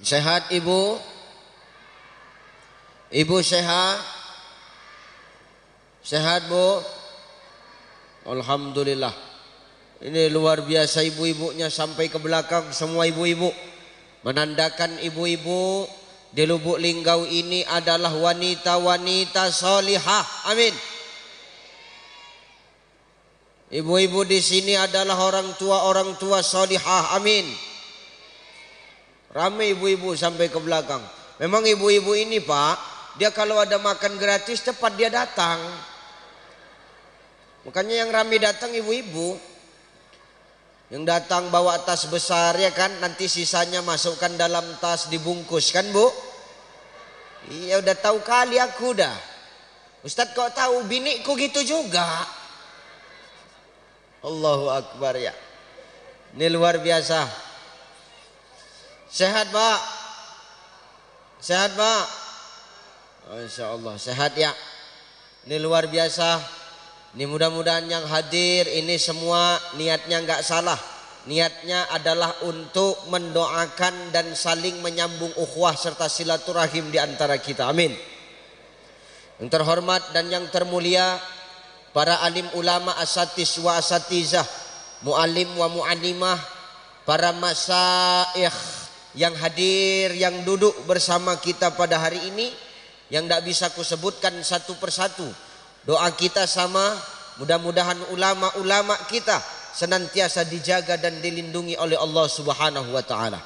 Sehat ibu? Ibu sehat? Sehat bu? Alhamdulillah. Ini luar biasa, ibu-ibunya sampai ke belakang semua ibu-ibu, menandakan ibu-ibu di Lubuk Linggau ini adalah wanita-wanita solihah. Amin. Ibu-ibu di sini adalah orang tua solihah. Amin. Ramai ibu-ibu sampai ke belakang. Memang ibu-ibu ini Pak, dia kalau ada makan gratis cepat dia datang. Makanya yang ramai datang ibu-ibu. Yang datang bawa tas besar ya kan, nanti sisanya masukkan dalam tas dibungkus kan bu? Iya udah tahu kali aku dah. Ustadz kok tahu, biniku gitu juga. Allahu Akbar ya. Ini luar biasa. Sehat pak? Sehat pak? Insya Allah sehat ya. Ini luar biasa. Ini mudah-mudahan yang hadir ini semua niatnya nggak salah. Niatnya adalah untuk mendoakan dan saling menyambung ukhuwah serta silaturahim di antara kita. Amin. Yang terhormat dan yang termulia para alim ulama, asatis wa asatizah, mu'alim wa mu'alimah, para masyayikh yang hadir, yang duduk bersama kita pada hari ini, yang tidak bisa kusebutkan satu persatu. Doa kita sama, mudah-mudahan ulama-ulama kita senantiasa dijaga dan dilindungi oleh Allah Subhanahu wa taala.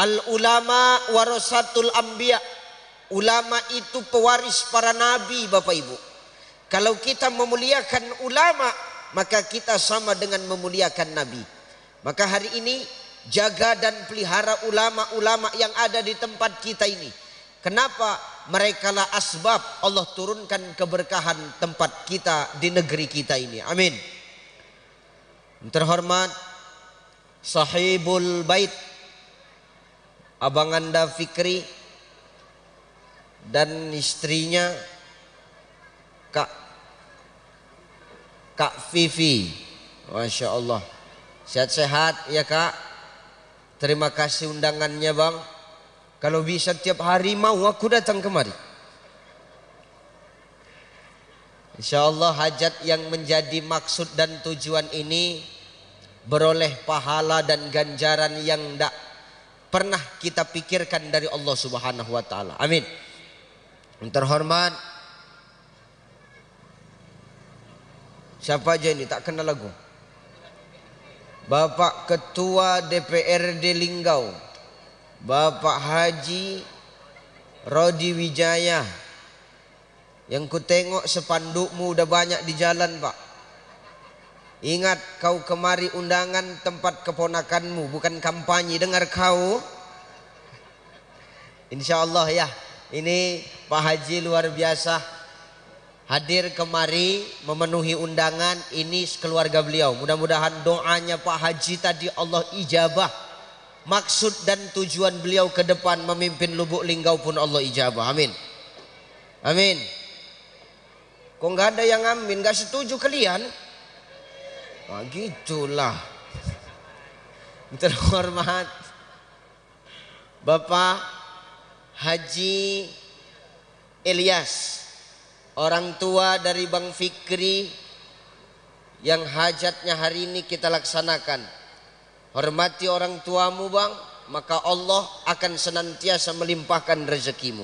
Al ulama warasatul anbiya. Ulama itu pewaris para nabi, Bapak Ibu. Kalau kita memuliakan ulama, maka kita sama dengan memuliakan nabi. Maka hari ini jaga dan pelihara ulama-ulama yang ada di tempat kita ini. Kenapa? Merekalah asbab Allah turunkan keberkahan tempat kita di negeri kita ini. Amin. Terhormat sahibul bait Abang Anda Fikri dan istrinya Kak Vivi. Masya Allah. Sehat-sehat ya Kak. Terima kasih undangannya Bang. Kalau bisa tiap hari mau aku datang kemari. Insya Allah hajat yang menjadi maksud dan tujuan ini beroleh pahala dan ganjaran yang tidak pernah kita pikirkan dari Allah Subhanahu wa taala. Amin. Yang terhormat, siapa aja ini tak kenal lagu? Bapak Ketua DPRD Linggau, Bapak Haji Rodi Wijaya. Yang ku tengok sepandukmu udah banyak di jalan Pak. Ingat kau kemari undangan tempat keponakanmu, bukan kampanye, dengar kau. Insya Allah ya. Ini Pak Haji luar biasa hadir kemari memenuhi undangan ini keluarga beliau. Mudah-mudahan doanya Pak Haji tadi Allah ijabah. Maksud dan tujuan beliau ke depan memimpin Lubuk Linggau pun Allah ijabah. Amin. Amin. Kok nggak ada yang amin? Nggak setuju kalian? Wah gitulah. Terhormat Bapak Haji Ilyas, orang tua dari Bang Fikri yang hajatnya hari ini kita laksanakan. Hormati orang tuamu Bang, maka Allah akan senantiasa melimpahkan rezekimu.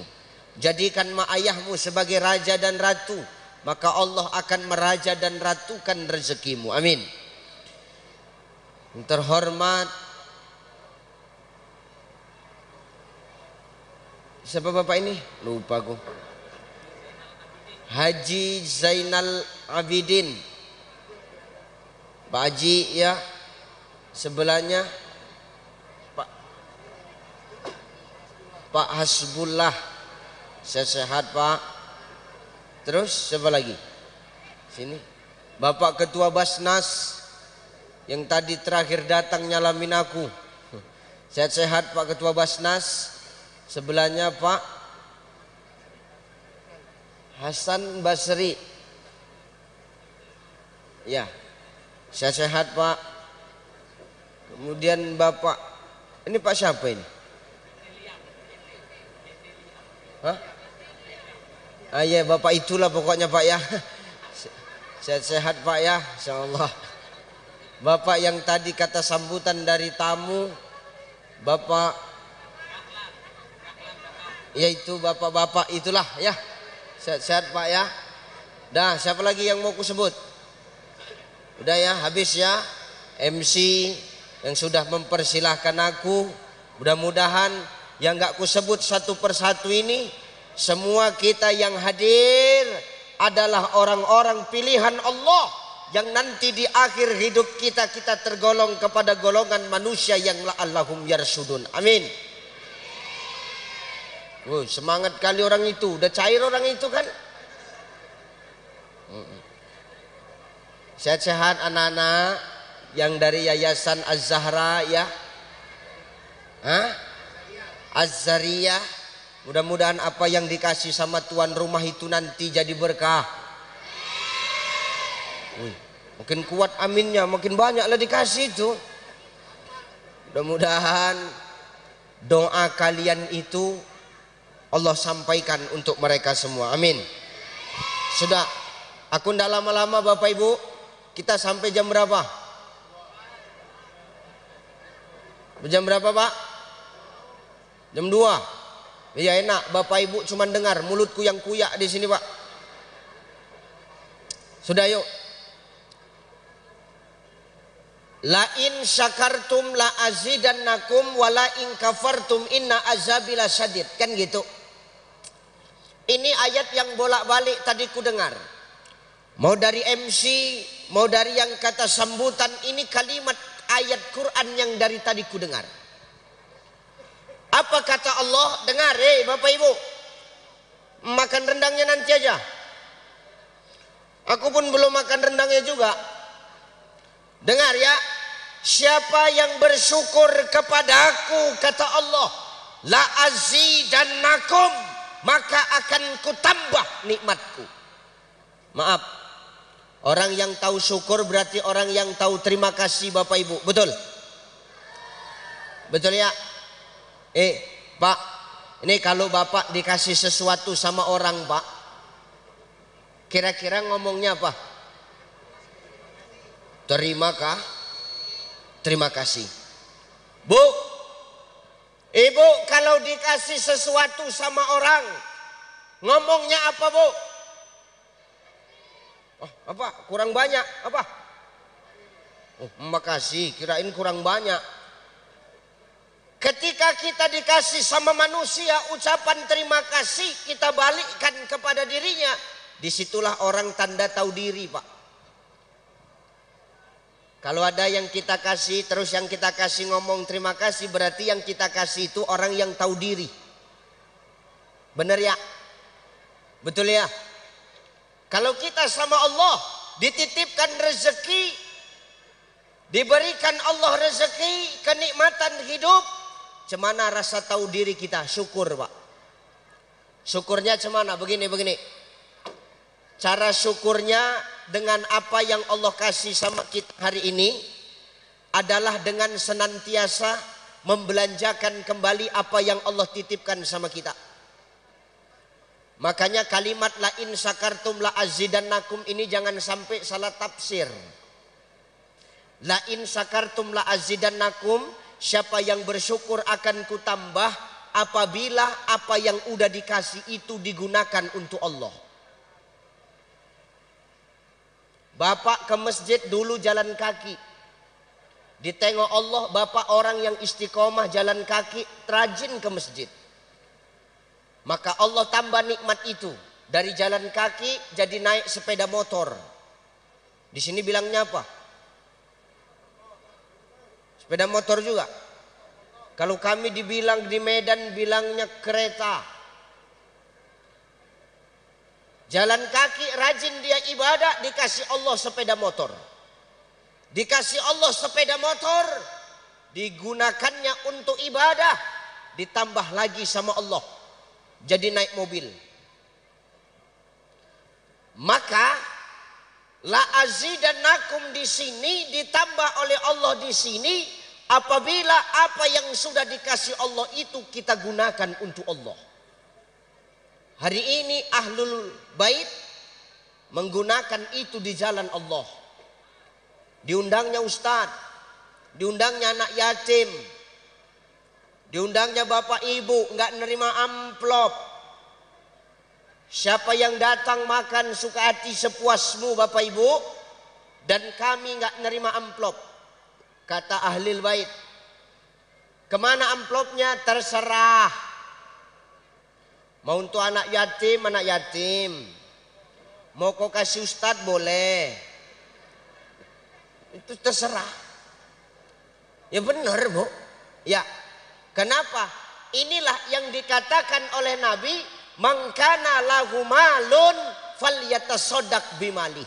Jadikan mak ayahmu sebagai raja dan ratu, maka Allah akan meraja dan ratukan rezekimu. Amin. Yang terhormat siapa bapak ini? Lupa aku. Haji Zainal Abidin. Pak Haji ya. Sebelahnya Pak Hasbullah. Sehat Pak. Terus siapa lagi? Sini. Bapak Ketua Basnas yang tadi terakhir datang nyalamin aku. Sehat-sehat Pak Ketua Basnas. Sebelahnya Pak Hasan Basri. Ya. Sehat-sehat Pak. Kemudian Bapak, ini Pak siapa ini? Hah? Ah ya Bapak itulah pokoknya Pak ya. Sehat-sehat Pak ya, insyaallah. Bapak yang tadi kata sambutan dari tamu, Bapak yaitu bapak-bapak itulah ya. Sehat-sehat Pak ya. Dah, siapa lagi yang mau kusebut? Udah ya, habis ya. MC yang sudah mempersilahkan aku, mudah-mudahan yang gak kusebut satu persatu ini, semua kita yang hadir adalah orang-orang pilihan Allah yang nanti di akhir hidup kita tergolong kepada golongan manusia yang la'allahum yarsudun. Amin. Semangat kali orang itu, udah cair orang itu kan. Sehat-sehat anak-anak yang dari Yayasan Az-Zahra ya. Az-Zariyah. Mudah-mudahan apa yang dikasih sama tuan rumah itu nanti jadi berkah. Makin kuat aminnya, makin banyaklah dikasih itu. Mudah-mudahan doa kalian itu Allah sampaikan untuk mereka semua. Amin. Sudah, aku tidak lama-lama Bapak Ibu. Kita sampai jam berapa? Jam berapa Pak? Jam 2. Iya enak, Bapak Ibu cuma dengar, mulutku yang kuyak di sini Pak. Sudah yuk. La in syakartum la azidannakum wa la in kafartum inna azabi lasyadid. Kan gitu. Ini ayat yang bolak-balik tadi ku dengar. Mau dari MC, mau dari yang kata sambutan, ini kalimat ayat Quran yang dari tadi ku dengar. Apa kata Allah? Dengar Bapak Ibu. Makan rendangnya nanti aja. Aku pun belum makan rendangnya juga. Dengar ya. Siapa yang bersyukur kepadaku, kata Allah, la azidannakum, maka akan kutambah nikmatku. Maaf. Orang yang tahu syukur berarti orang yang tahu terima kasih Bapak Ibu. Betul? Betul ya? Pak, ini kalau Bapak dikasih sesuatu sama orang Pak, kira-kira ngomongnya apa? Terima kah? Terima kasih. Bu, Ibu kalau dikasih sesuatu sama orang, ngomongnya apa Bu? Oh, apa? Kurang banyak? Apa? Oh, makasih, kirain kurang banyak. Ketika kita dikasih sama manusia ucapan terima kasih, kita balikkan kepada dirinya, disitulah orang tanda tahu diri Pak. Kalau ada yang kita kasih terus yang kita kasih ngomong terima kasih, berarti yang kita kasih itu orang yang tahu diri. Bener ya? Betul ya? Kalau kita sama Allah dititipkan rezeki, diberikan Allah rezeki, kenikmatan hidup, cemana rasa tahu diri kita? Syukur Pak. Syukurnya cemana? Begini. Cara syukurnya dengan apa yang Allah kasih sama kita hari ini adalah dengan senantiasa membelanjakan kembali apa yang Allah titipkan sama kita. Makanya kalimat la in syakartum la azidannakum ini jangan sampai salah tafsir. La in syakartum la azidannakum, siapa yang bersyukur akan kutambah apabila apa yang udah dikasih itu digunakan untuk Allah. Bapak ke masjid dulu jalan kaki. Ditengok Allah, Bapak orang yang istiqomah jalan kaki, rajin ke masjid. Maka Allah tambah nikmat itu. Dari jalan kaki jadi naik sepeda motor. Di sini bilangnya apa? Sepeda motor juga. Kalau kami dibilang di Medan bilangnya kereta. Jalan kaki rajin dia ibadah, dikasih Allah sepeda motor. Dikasih Allah sepeda motor, digunakannya untuk ibadah, ditambah lagi sama Allah, jadi naik mobil. Maka la azidannakum di sini ditambah oleh Allah di sini apabila apa yang sudah dikasih Allah itu kita gunakan untuk Allah. Hari ini ahlul bait menggunakan itu di jalan Allah. Diundangnya ustadz, diundangnya anak yatim, diundangnya bapak ibu, nggak nerima amplop. Siapa yang datang makan suka hati sepuasmu bapak ibu, dan kami nggak nerima amplop. Kata ahlul bait. Kemana amplopnya? Terserah. Mau untuk anak yatim. Mau kau kasih ustadz boleh. Itu terserah. Ya benar bu. Ya. Kenapa? Inilah yang dikatakan oleh Nabi, man kana lahu malun falyatasaddaq bimali.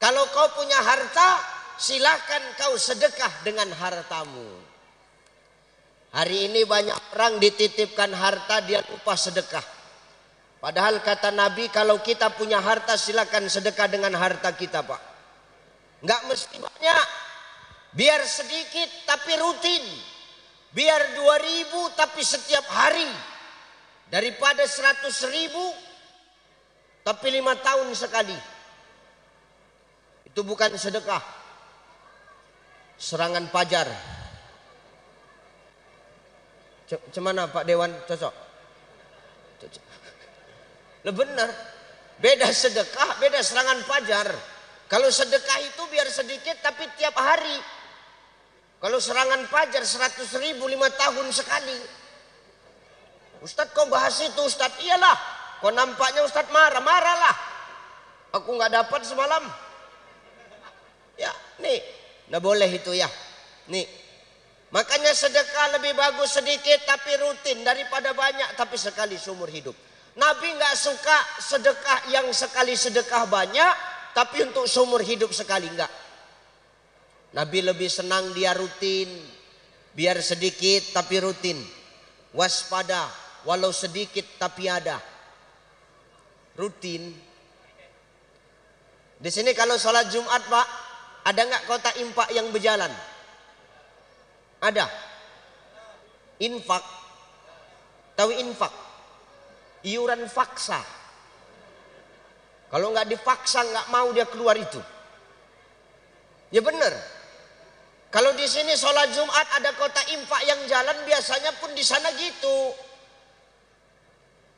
Kalau kau punya harta, silakan kau sedekah dengan hartamu. Hari ini banyak orang dititipkan harta, dia lupa sedekah. Padahal kata Nabi, kalau kita punya harta silakan sedekah dengan harta kita pak. Nggak mesti banyak. Biar sedikit tapi rutin. Biar 2.000 tapi setiap hari. Daripada 100.000 tapi 5 tahun sekali. Itu bukan sedekah. Serangan fajar. Cemana Pak Dewan cocok? Lah benar. Beda sedekah, beda serangan fajar. Kalau sedekah itu biar sedikit tapi tiap hari. Kalau serangan fajar 100.000 5 tahun sekali. Ustadz kau bahas itu Ustadz? Iyalah. Kau nampaknya Ustadz marah-marahlah. Aku nggak dapat semalam. Ya nih, nggak boleh itu ya. Nih. Makanya sedekah lebih bagus sedikit tapi rutin daripada banyak tapi sekali seumur hidup. Nabi nggak suka sedekah yang sekali sedekah banyak tapi untuk seumur hidup sekali enggak. Nabi lebih senang dia rutin, biar sedikit tapi rutin. Waspada walau sedikit tapi ada. Rutin. Di sini kalau sholat Jumat Pak, ada nggak kotak infak yang berjalan? Ada. Infak. Tahu infak? Iuran faksa. Kalau nggak dipaksa nggak mau dia keluar itu. Ya benar. Kalau di sini sholat Jumat ada kotak infak yang jalan, biasanya pun di sana gitu.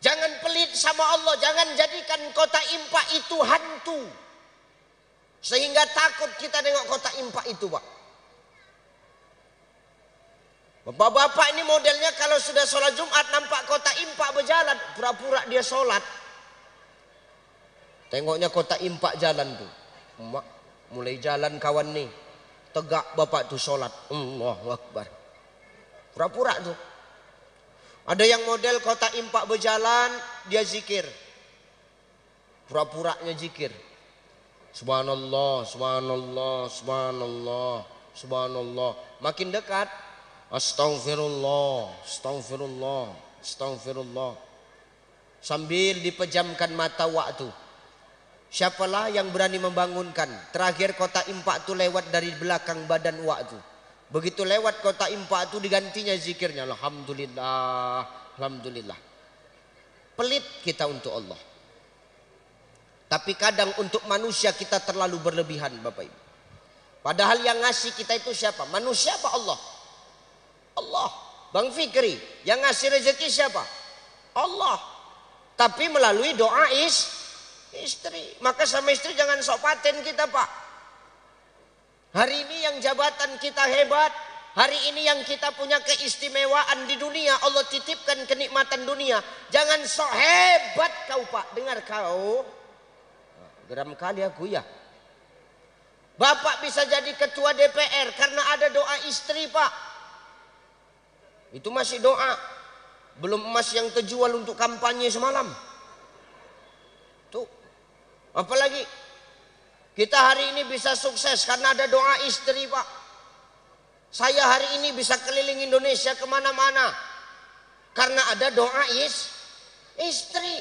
Jangan pelit sama Allah, jangan jadikan kotak infak itu hantu. Sehingga takut kita tengok kotak infak itu Pak. Bapak-bapak ini modelnya kalau sudah sholat Jumat nampak kotak infak berjalan, pura-pura dia sholat. Tengoknya kotak infak jalan tuh. Mak, mulai jalan kawan nih. Tegak bapak tuh sholat. Allahu Akbar. Pura-pura tuh. Ada yang model kotak infak berjalan, dia zikir. Pura-puranya zikir. Subhanallah, subhanallah, subhanallah, subhanallah. Makin dekat. Astaghfirullah, astaghfirullah, astaghfirullah. Sambil dipejamkan mata waktu. Siapalah yang berani membangunkan? Terakhir kotak infak itu lewat dari belakang badan waktu. Begitu lewat kotak infak itu digantinya zikirnya. Alhamdulillah, alhamdulillah. Pelit kita untuk Allah. Tapi kadang untuk manusia kita terlalu berlebihan Bapak Ibu. Padahal yang ngasih kita itu siapa? Manusia apa Allah? Allah. Bang Fikri, yang ngasih rezeki siapa? Allah. Tapi melalui doa istri. Maka sama istri jangan sok paten kita Pak. Hari ini yang jabatan kita hebat, hari ini yang kita punya keistimewaan di dunia, Allah titipkan kenikmatan dunia. Jangan sok hebat kau Pak. Dengar kau, geram kali aku ya. Bapak bisa jadi ketua DPR karena ada doa istri Pak. Itu masih doa. Belum emas yang terjual untuk kampanye semalam. Tuh. Apalagi kita hari ini bisa sukses karena ada doa istri Pak. Saya hari ini bisa keliling Indonesia kemana-mana karena ada doa istri.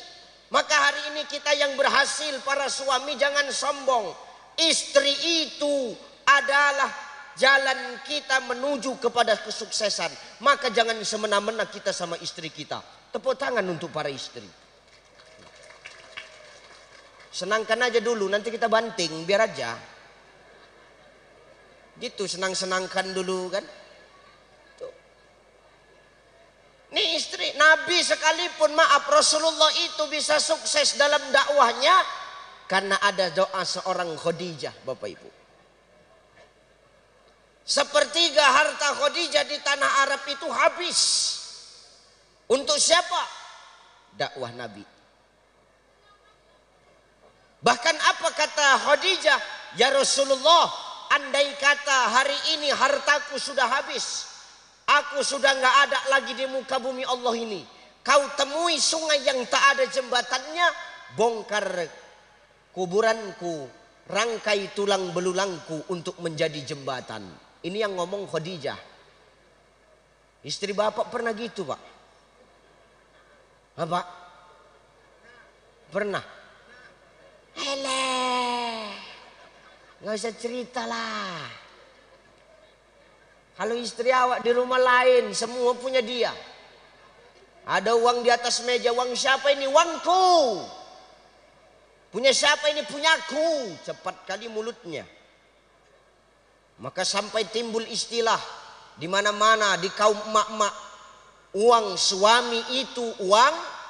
Maka hari ini kita yang berhasil, para suami jangan sombong. Istri itu adalah jalan kita menuju kepada kesuksesan. Maka jangan semena-mena kita sama istri kita. Tepuk tangan untuk para istri. Senangkan aja dulu, nanti kita banting, biar aja. Gitu, senang-senangkan dulu kan. Tuh. Nih istri Nabi sekalipun, maaf, Rasulullah itu bisa sukses dalam dakwahnya karena ada doa seorang Khadijah, Bapak Ibu. Sepertiga harta Khadijah di tanah Arab itu habis. Untuk siapa? Dakwah Nabi. Bahkan apa kata Khadijah? Ya Rasulullah, andai kata hari ini hartaku sudah habis, aku sudah nggak ada lagi di muka bumi Allah ini, kau temui sungai yang tak ada jembatannya, bongkar kuburanku, rangkai tulang belulangku untuk menjadi jembatan. Ini yang ngomong Khadijah. Istri bapak pernah gitu, Pak? Apa? Pernah? Eleh, nggak usah cerita lah. Kalau istri awak di rumah lain, semua punya dia. Ada uang di atas meja, uang siapa ini? Uangku. Punya siapa ini? Punyaku. Cepat kali mulutnya. Maka sampai timbul istilah di mana-mana di kaum emak-emak, uang suami itu uang.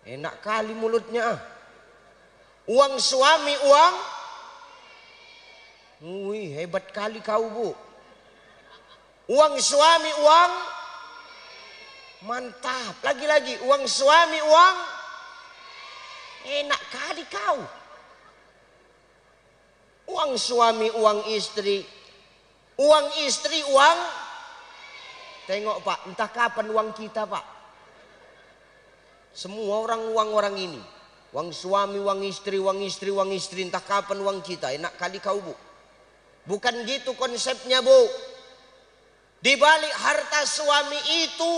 Enak kali mulutnya. Uang suami uang. Wih, hebat kali kau, Bu. Uang suami uang. Mantap. Lagi-lagi uang suami uang. Enak kali kau. Uang suami uang istri. Uang istri uang. Tengok Pak, entah kapan uang kita Pak. Semua orang ini. Uang suami, uang istri, uang istri, uang istri. Entah kapan uang kita. Enak kali kau, Bu. Bukan gitu konsepnya, Bu. Di balik harta suami itu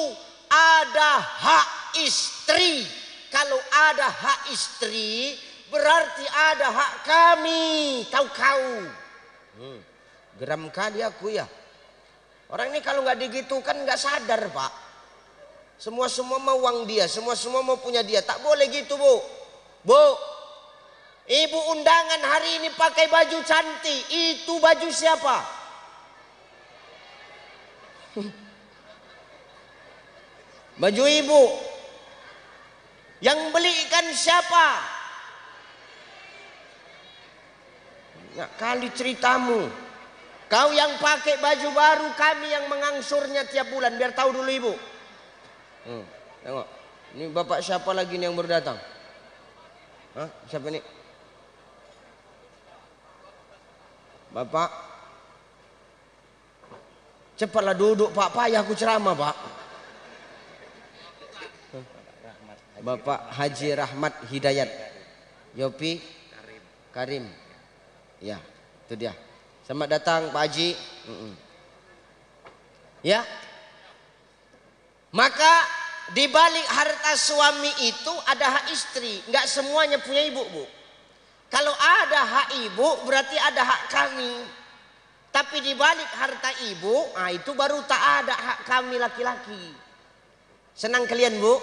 ada hak istri. Kalau ada hak istri, berarti ada hak kami. Tahu kau? Geram kali aku ya. Orang ini kalau nggak digitukan nggak sadar, Pak. Semua mau uang dia, semua mau punya dia. Tak boleh gitu, Bu. Bu, ibu undangan hari ini pakai baju cantik. Itu baju siapa? Baju ibu. Yang belikan siapa? Nggak kali ceritamu. Kau yang pakai baju baru, kami yang mengangsurnya tiap bulan. Biar tahu dulu ibu. Tengok, ini bapak siapa lagi nih yang baru datang? Hah? Siapa nih? Bapak, cepatlah duduk Pak, payah aku ceramah Pak. Bapak Haji Rahmat Hidayat Yopi Karim. Ya, itu dia. Selamat datang Pak Haji. Ya. Maka di balik harta suami itu ada hak istri. Enggak semuanya punya ibu, Bu. Kalau ada hak ibu berarti ada hak kami. Tapi di balik harta ibu, itu baru tak ada hak kami laki-laki. Senang kalian, Bu?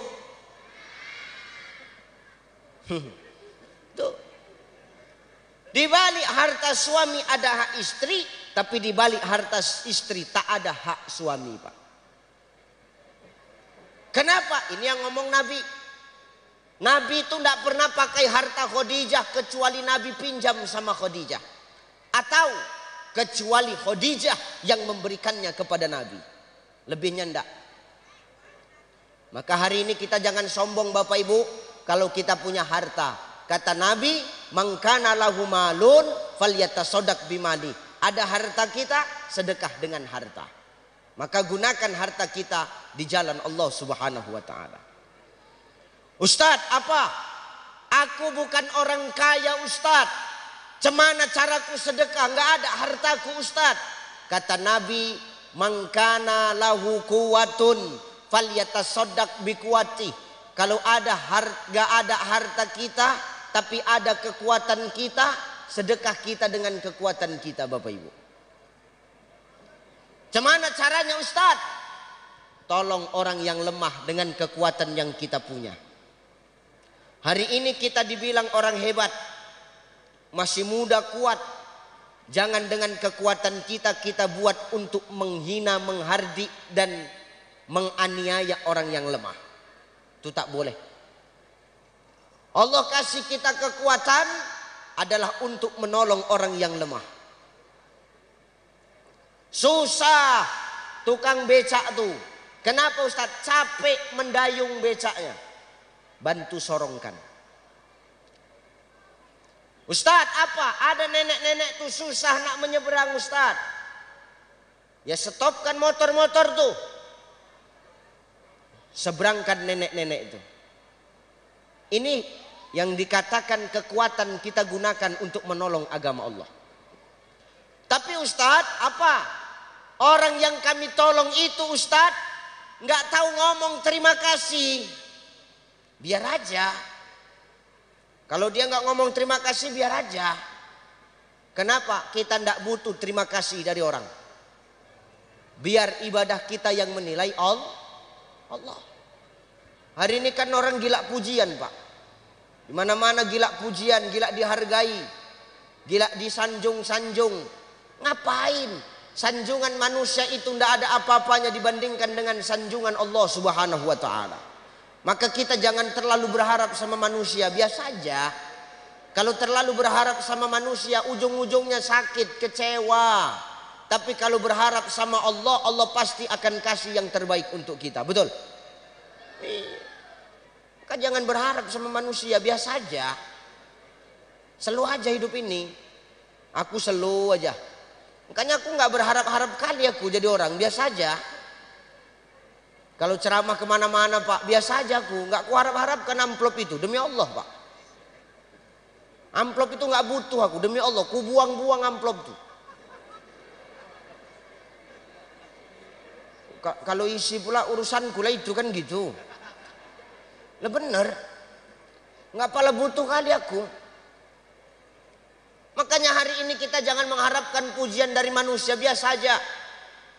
Tuh. Di balik harta suami ada hak istri, tapi di balik harta istri tak ada hak suami, Pak. Kenapa? Ini yang ngomong Nabi. Nabi itu tidak pernah pakai harta Khadijah kecuali Nabi pinjam sama Khadijah. Atau kecuali Khadijah yang memberikannya kepada Nabi. Lebihnya tidak. Maka hari ini kita jangan sombong Bapak Ibu. Kalau kita punya harta. Kata Nabi, man kana lahu malun falyatasaddaq bimali. Ada harta kita, sedekah dengan harta. Maka gunakan harta kita di jalan Allah Subhanahu wa taala. Ustadz, apa? Aku bukan orang kaya, Ustadz. Cemana caraku sedekah? Enggak ada hartaku, Ustadz. Kata Nabi, man kana lahu quwwatun falyatasaddaq biquwati. Kalau enggak ada harta kita, tapi ada kekuatan kita, sedekah kita dengan kekuatan kita, Bapak Ibu. Gimana caranya Ustaz? Tolong orang yang lemah dengan kekuatan yang kita punya. Hari ini kita dibilang orang hebat, masih muda, kuat. Jangan dengan kekuatan kita buat untuk menghina, menghardik dan menganiaya orang yang lemah. Itu tak boleh. Allah kasih kita kekuatan adalah untuk menolong orang yang lemah. Susah tukang becak tuh. Kenapa Ustaz? Capek mendayung becaknya. Bantu sorongkan. Ustaz, apa? Ada nenek-nenek tuh susah nak menyeberang Ustaz. Ya stopkan motor-motor tuh. Seberangkan nenek-nenek itu. Ini yang dikatakan kekuatan kita gunakan untuk menolong agama Allah. Tapi Ustaz, apa? Orang yang kami tolong itu Ustaz nggak tahu ngomong terima kasih. Biar aja. Kalau dia nggak ngomong terima kasih, biar aja. Kenapa? Kita nggak butuh terima kasih dari orang. Biar ibadah kita yang menilai Allah. Hari ini kan orang gila pujian, Pak. Di mana-mana gila pujian, gila dihargai, gila disanjung-sanjung. Ngapain? Sanjungan manusia itu ndak ada apa-apanya dibandingkan dengan sanjungan Allah Subhanahu wa taala. Maka kita jangan terlalu berharap sama manusia, biasa aja. Kalau terlalu berharap sama manusia, ujung-ujungnya sakit, kecewa. Tapi kalau berharap sama Allah, Allah pasti akan kasih yang terbaik untuk kita. Betul? Maka jangan berharap sama manusia, biasa aja. Slow aja hidup ini. Aku slow aja. Makanya aku nggak berharap-harap kali aku jadi orang, biasa aja. Kalau ceramah kemana-mana Pak, biasa aja aku. Nggak kuharap-harapkan amplop itu, demi Allah Pak. Amplop itu nggak butuh aku, demi Allah. Ku buang-buang amplop tuh. Kalau isi pula urusanku lah itu kan gitu. Lah bener. Nggak pala butuh kali aku. Makanya hari ini kita jangan mengharapkan pujian dari manusia, biasa aja.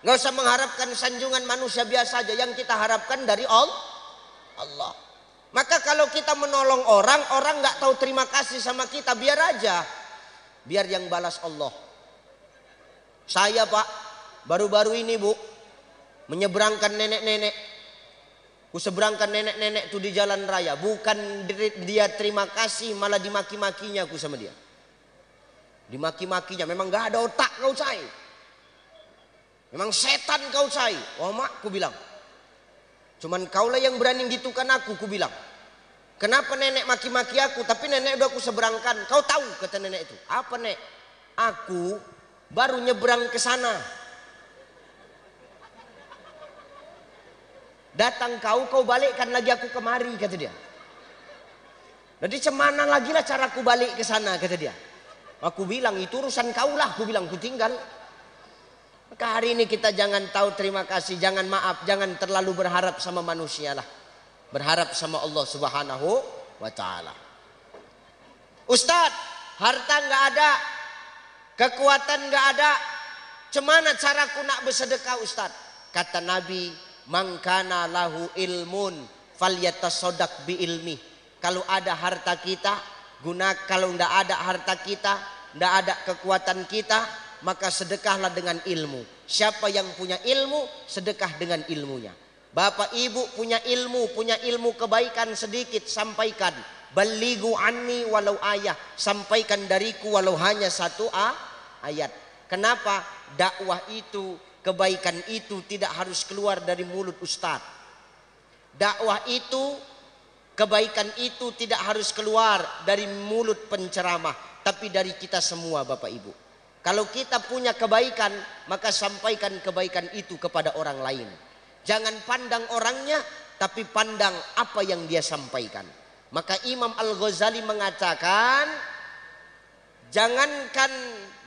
Nggak usah mengharapkan sanjungan manusia, biasa aja. Yang kita harapkan dari Allah. Maka kalau kita menolong orang, orang nggak tahu terima kasih sama kita, biar aja. Biar yang balas Allah. Saya Pak, baru-baru ini Bu, menyeberangkan nenek-nenek. Ku seberangkan nenek-nenek itu di jalan raya. Bukan dia terima kasih, malah dimaki-makinya aku sama dia. Dimaki-makinya, memang nggak ada otak kau Cai. Memang setan kau Cai. Oh mak, ku bilang. Cuman kaulah yang berani gitukan aku, ku bilang. Kenapa nenek maki-maki aku? Tapi nenek udah aku seberangkan. Kau tahu kata nenek itu. Apa nek? Aku baru nyeberang ke sana. Datang kau balikkan lagi aku kemari kata dia. Jadi cemana lagi lah caraku balik ke sana kata dia. Aku bilang itu urusan kau lah, aku bilang ku tinggal. Maka hari ini kita jangan tahu terima kasih, jangan maaf, jangan terlalu berharap sama manusia lah. Berharap sama Allah Subhanahu wa taala. Ustadz, harta nggak ada, kekuatan nggak ada. Cemana caraku nak bersedekah Ustadz? Kata Nabi, "Man kana lahu ilmun falyatasaddaq bi ilmi." Kalau ada harta kita, kalau nggak ada harta kita, nggak ada kekuatan kita, maka sedekahlah dengan ilmu. Siapa yang punya ilmu, sedekah dengan ilmunya. Bapak ibu punya ilmu kebaikan sedikit, sampaikan. Balighu anni walau ayah, sampaikan dariku walau hanya satu ayat. Kenapa? Dakwah itu, kebaikan itu tidak harus keluar dari mulut ustadz. Dakwah itu, kebaikan itu tidak harus keluar dari mulut penceramah, tapi dari kita semua Bapak Ibu. Kalau kita punya kebaikan, maka sampaikan kebaikan itu kepada orang lain. Jangan pandang orangnya, tapi pandang apa yang dia sampaikan. Maka Imam Al-Ghazali mengatakan, jangankan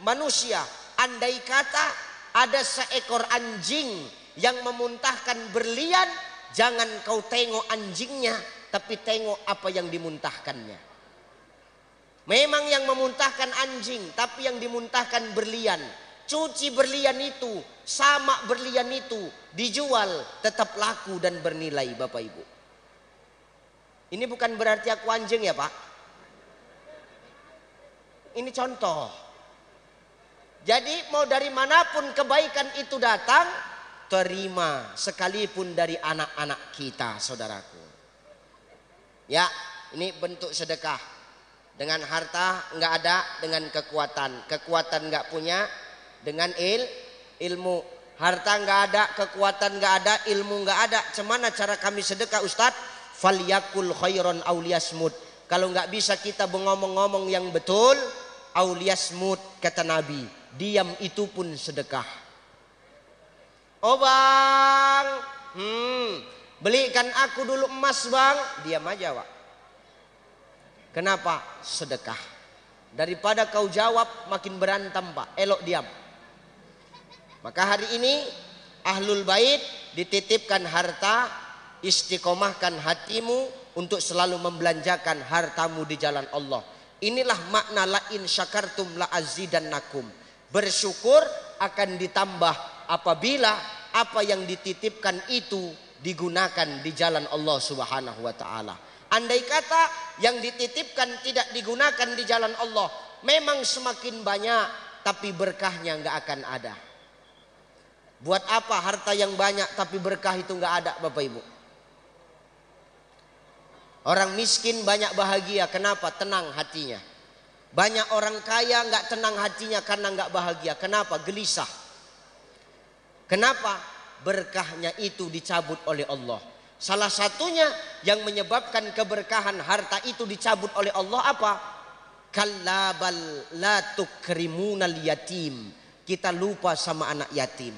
manusia, andai kata ada seekor anjing yang memuntahkan berlian, jangan kau tengok anjingnya, tapi tengok apa yang dimuntahkannya. Memang yang memuntahkan anjing, tapi yang dimuntahkan berlian. Cuci berlian itu, sama berlian itu, dijual tetap laku dan bernilai Bapak Ibu. Ini bukan berarti aku anjing ya Pak. Ini contoh. Jadi mau dari manapun kebaikan itu datang, terima sekalipun dari anak-anak kita, saudaraku. Ya, ini bentuk sedekah. Dengan harta nggak ada, dengan kekuatan. Kekuatan nggak punya, dengan ilmu. Harta nggak ada, kekuatan nggak ada, ilmu nggak ada. Cemana cara kami sedekah Ustadz? Falyakul khairon auliyasmud. Kalau nggak bisa kita ngomong-ngomong yang betul, auliyasmud kata Nabi. Diam itu pun sedekah. Oh bang, belikan aku dulu emas bang. Diam aja Pak. Kenapa? Sedekah. Daripada kau jawab makin berantem Pak. Elok diam. Maka hari ini Ahlul Bait dititipkan harta, istiqomahkan hatimu untuk selalu membelanjakan hartamu di jalan Allah. Inilah makna la in syakartum la azidannakum. Bersyukur akan ditambah apabila apa yang dititipkan itu digunakan di jalan Allah Subhanahu wa taala. Andai kata yang dititipkan tidak digunakan di jalan Allah, memang semakin banyak tapi berkahnya nggak akan ada. Buat apa harta yang banyak tapi berkah itu nggak ada Bapak Ibu? Orang miskin banyak bahagia, kenapa? Tenang hatinya. Banyak orang kaya nggak tenang hatinya karena nggak bahagia. Kenapa? Gelisah. Kenapa? Berkahnya itu dicabut oleh Allah. Salah satunya yang menyebabkan keberkahan harta itu dicabut oleh Allah apa? Kalla bal la tukrimunal yatim. Kita lupa sama anak yatim.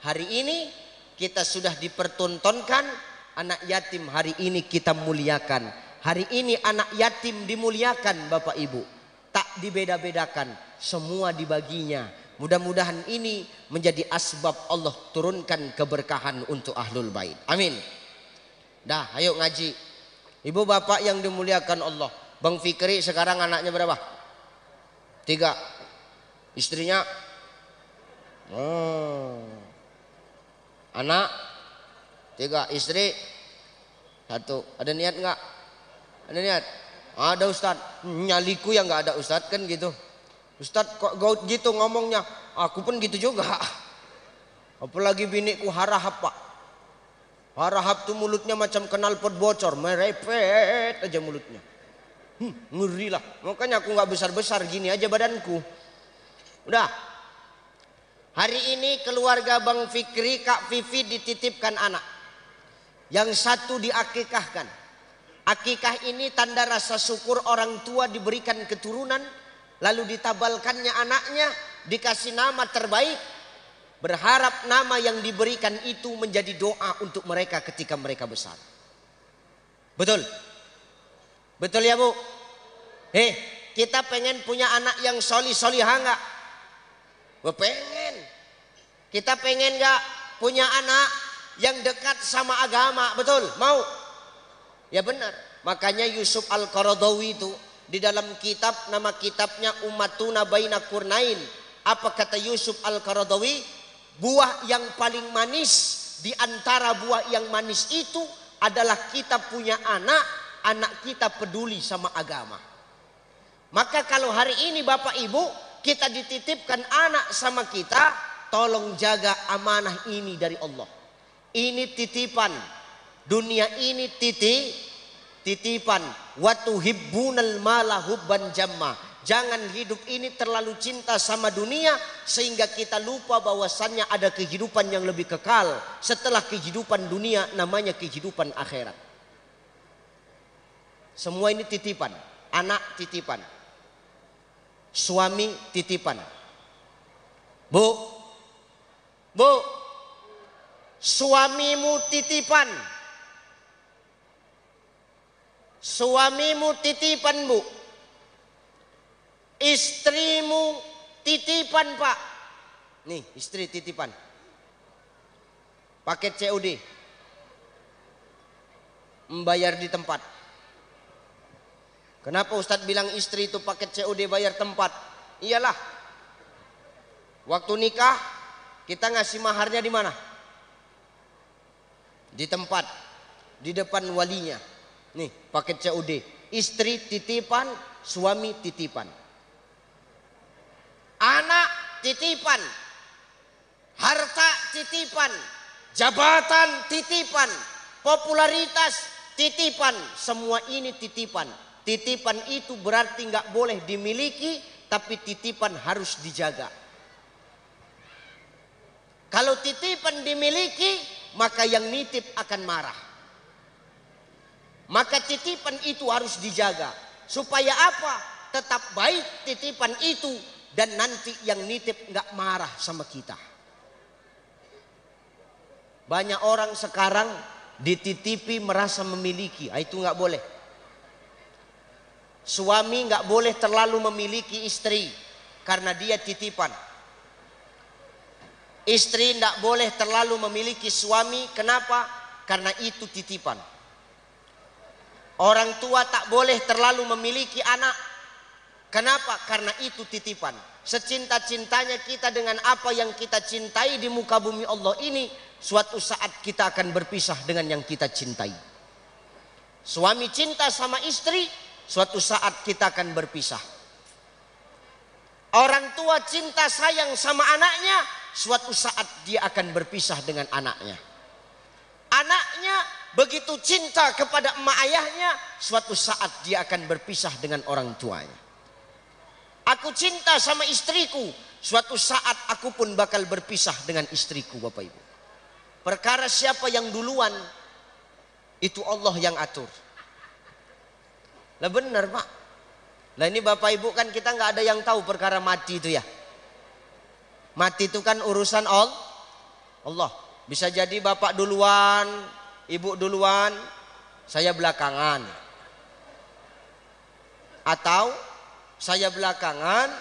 Hari ini kita sudah dipertontonkan anak yatim, hari ini kita muliakan. Hari ini anak yatim dimuliakan Bapak Ibu. Tak dibeda-bedakan, semua dibaginya. Mudah-mudahan ini menjadi asbab Allah turunkan keberkahan untuk Ahlul Bait. Amin. Dah, ayo ngaji. Ibu bapak yang dimuliakan Allah. Bang Fikri sekarang anaknya berapa? 3. Istrinya? Anak 3, istri 1. Ada niat nggak? Ada niat? Ada Ustadz. Nyaliku yang nggak ada Ustadz kan gitu. Ustadz kok gaut gitu ngomongnya? Aku pun gitu juga. Apalagi biniku harahap Pak. Harahap tuh mulutnya macam knalpot bocor, merepet aja mulutnya. Ngeri lah. Makanya aku nggak besar-besar gini aja badanku. Udah. Hari ini keluarga Bang Fikri, Kak Vivi dititipkan anak. Yang satu diakikahkan. Akikah ini tanda rasa syukur orang tua diberikan keturunan. Lalu ditabalkannya anaknya, dikasih nama terbaik. Berharap nama yang diberikan itu menjadi doa untuk mereka ketika mereka besar. Betul? Betul ya Bu? Kita pengen punya anak yang solihah enggak? Pengen. Kita pengen enggak punya anak yang dekat sama agama? Betul? Mau? Ya benar. Makanya Yusuf Al-Qaradawi itu di dalam kitab, nama kitabnya Ummatuna Baina Qurnain. Apa kata Yusuf Al-Qaradawi? Buah yang paling manis di antara buah yang manis itu adalah kita punya anak, anak kita peduli sama agama. Maka kalau hari ini Bapak Ibu kita dititipkan anak sama kita, tolong jaga amanah ini dari Allah. Ini titipan. Dunia ini titipan. Wa tuhibbunal mala hubban jamma. Jangan hidup ini terlalu cinta sama dunia sehingga kita lupa bahwasannya ada kehidupan yang lebih kekal setelah kehidupan dunia, namanya kehidupan akhirat. Semua ini titipan. Anak titipan, suami titipan. Bu, suamimu titipan. Suamimu titipan Bu. Istrimu titipan Pak. Nih istri titipan. Paket COD. Membayar di tempat. Kenapa Ustadz bilang istri itu paket COD bayar tempat? Iyalah. Waktu nikah kita ngasih maharnya di mana? Di tempat. Di depan walinya. Nih paket COD. Istri titipan, suami titipan. Anak titipan. Harta titipan. Jabatan titipan. Popularitas titipan. Semua ini titipan. Titipan itu berarti nggak boleh dimiliki, tapi titipan harus dijaga. Kalau titipan dimiliki, maka yang nitip akan marah. Maka titipan itu harus dijaga. Supaya apa? Tetap baik titipan itu. Dan nanti yang nitip nggak marah sama kita. Banyak orang sekarang dititipi merasa memiliki. Itu nggak boleh. Suami nggak boleh terlalu memiliki istri. Karena dia titipan. Istri tidak boleh terlalu memiliki suami. Kenapa? Karena itu titipan. Orang tua tak boleh terlalu memiliki anak. Kenapa? Karena itu titipan. Secinta-cintanya kita dengan apa yang kita cintai di muka bumi Allah ini, suatu saat kita akan berpisah dengan yang kita cintai. Suami cinta sama istri, suatu saat kita akan berpisah. Orang tua cinta sayang sama anaknya, suatu saat dia akan berpisah dengan anaknya. Anaknya begitu cinta kepada emak ayahnya, suatu saat dia akan berpisah dengan orang tuanya. Aku cinta sama istriku, suatu saat aku pun bakal berpisah dengan istriku, Bapak Ibu. Perkara siapa yang duluan, itu Allah yang atur. Lah benar Pak. Lah ini Bapak Ibu kan kita nggak ada yang tahu perkara mati itu ya. Mati itu kan urusan Allah. Bisa jadi Bapak duluan, Ibu duluan, saya belakangan. Atau saya belakangan,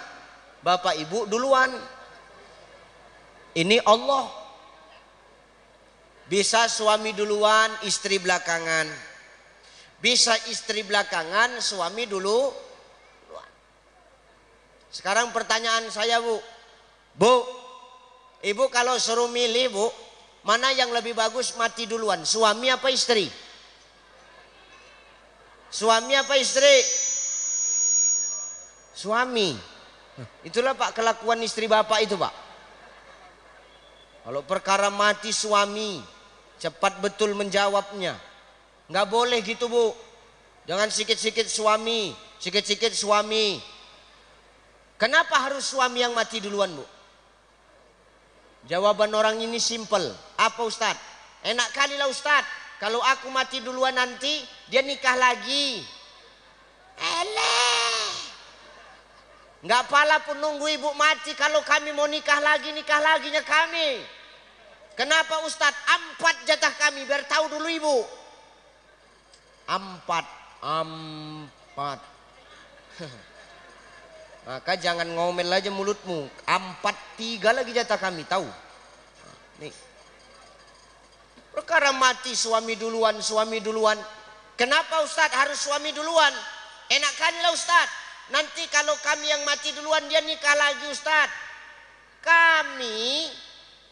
Bapak Ibu duluan. Ini Allah. Bisa suami duluan, istri belakangan. Bisa istri belakangan, suami duluan. Sekarang pertanyaan saya Bu. Bu, Ibu kalau suruh milih Bu, mana yang lebih bagus mati duluan? Suami apa istri? Suami apa istri? Suami. Itulah Pak kelakuan istri Bapak itu Pak. Kalau perkara mati suami, cepat betul menjawabnya. Nggak boleh gitu Bu. Jangan sikit-sikit suami, sikit-sikit suami. Kenapa harus suami yang mati duluan Bu? Jawaban orang ini simple. Apa Ustadz? Enak kali lah Ustadz. Kalau aku mati duluan nanti dia nikah lagi. Nggak pala pun nunggu ibu mati. Kalau kami mau nikah laginya kami. Kenapa Ustadz? 4 jatah kami biar tahu dulu ibu. 4. Maka jangan ngomel aja mulutmu. 3 lagi jatah kami tahu. Nih. Perkara mati suami duluan. Kenapa Ustadz harus suami duluan? Enak kali lah Ustadz. Nanti kalau kami yang mati duluan dia nikah lagi Ustadz. Kami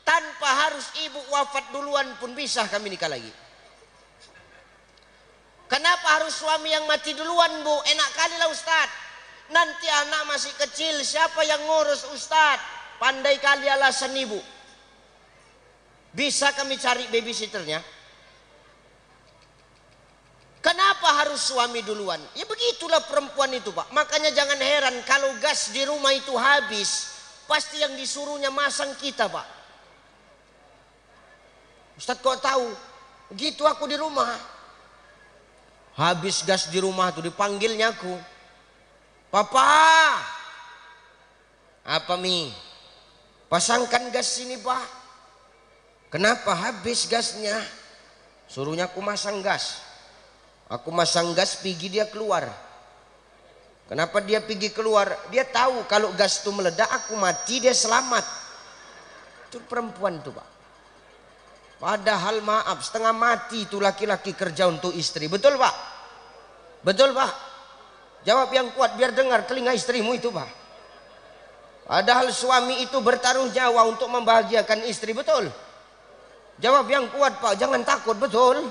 tanpa harus ibu wafat duluan pun bisa kami nikah lagi. Kenapa harus suami yang mati duluan Bu? Enak kali lah Ustadz. Nanti anak masih kecil siapa yang ngurus Ustadz? Pandai kali alasan ibu. Bisa kami cari babysitternya. Kenapa harus suami duluan? Ya begitulah perempuan itu Pak. Makanya jangan heran kalau gas di rumah itu habis, pasti yang disuruhnya masang kita Pak. Ustadz kok tahu? Begitu aku di rumah. Habis gas di rumah tuh dipanggilnya aku. Papa. Apa Mi? Pasangkan gas sini Pak. Kenapa habis gasnya? Suruhnya aku masang gas. Aku masang gas, pergi dia keluar. Kenapa dia pergi keluar? Dia tahu kalau gas itu meledak, aku mati, dia selamat. Itu perempuan tuh Pak. Padahal maaf, setengah mati itu laki-laki kerja untuk istri. Betul Pak? Betul Pak? Jawab yang kuat biar dengar telinga istrimu itu Pak. Padahal suami itu bertaruh nyawa untuk membahagiakan istri. Betul? Jawab yang kuat Pak, jangan takut. Betul?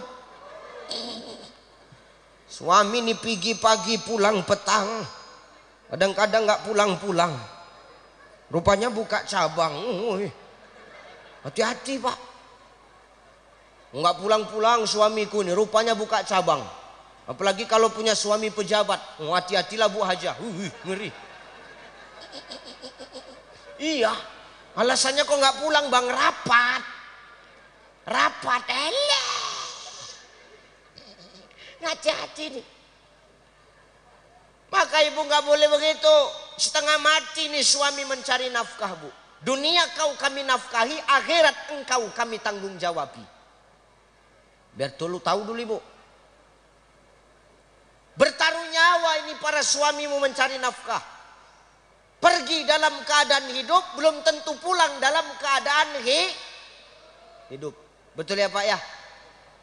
Suami ini pergi pagi pulang petang, kadang-kadang nggak pulang-pulang. Rupanya buka cabang. Hati-hati Pak. Nggak pulang-pulang suamiku ini, rupanya buka cabang. Apalagi kalau punya suami pejabat. Hati-hatilah Bu Haja. Ngeri. Iya. Alasannya kok nggak pulang Bang? Rapat. Rapat. Hati-hati nih. Maka ibu nggak boleh begitu. Setengah mati nih suami mencari nafkah Bu. Dunia kau kami nafkahi, akhirat engkau kami tanggung jawabi. Biar dulu tahu dulu ibu. Bertaruh nyawa ini para suami mau mencari nafkah. Pergi dalam keadaan hidup, belum tentu pulang dalam keadaan hidup. Betul ya Pak ya?